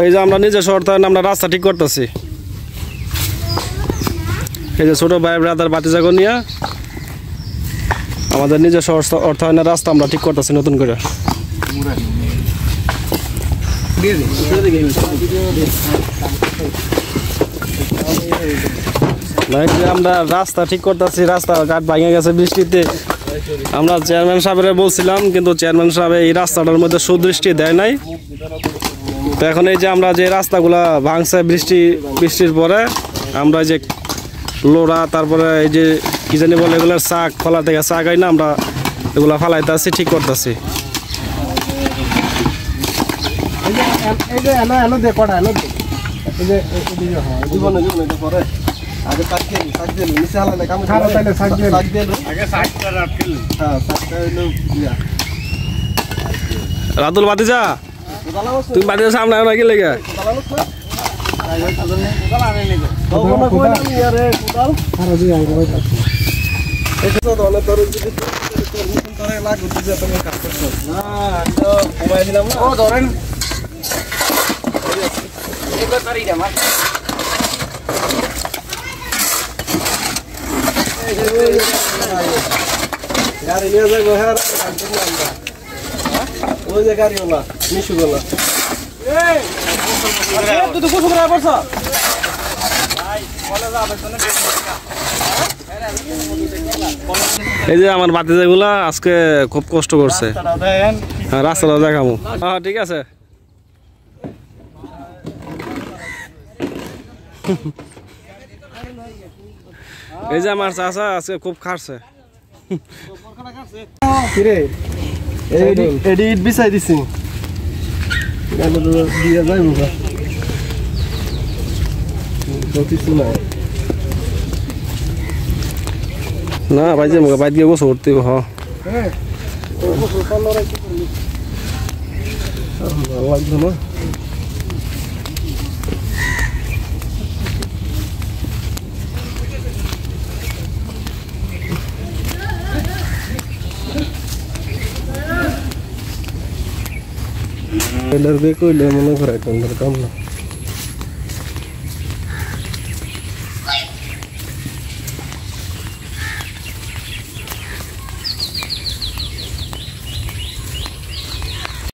এই যে আমরা নিজস্ব অর্থায়নে আমরা রাস্তা ঠিক করতেছি। এই যে ছোট ভাই ব্রাদার বাতিজাগো নিয়ে আমাদের নিজস্ব অর্থায়নের রাস্তা আমরা ঠিক করতেছি নতুন করে। আমরা রাস্তা ঠিক করতেছি, রাস্তা ঘাট ভাঙে গেছে বৃষ্টিতে। আমরা চেয়ারম্যান সাহেবের বলছিলাম, কিন্তু চেয়ারম্যান সাহেব এই রাস্তাটার মধ্যে সুদৃষ্টি দেয় নাই। তো এখন এই যে আমরা যে রাস্তাগুলা ভাঙছে বৃষ্টির পরে, আমরা যে লোড়া তারপরে এই যে কি জানি বলে এগুলোর শাক ফলা থেকে শাক হয় না, আমরা এগুলা ফালাইতে আছি, ঠিক করতেছি। রাতুল বাতিজা, তুমি বাতিজা সামনে নাকি লেগে গাড়ি নিয়ে যাবো। হ্যাঁ ওই যে গাড়িওয়ালা মিশুগুলা এই যে আমার বাতিজাগুলা আজকে খুব কষ্ট করছে। রাস্তাটা দেখাবো। হ্যাঁ ঠিক আছে। এই যে আমার চাচা আজকে খুব খাটছে। বিছাই দিছি না ভাই যে বাইর গিয়ে বসে উঠতে লাগবে না। কইলে মনে করে কাম না।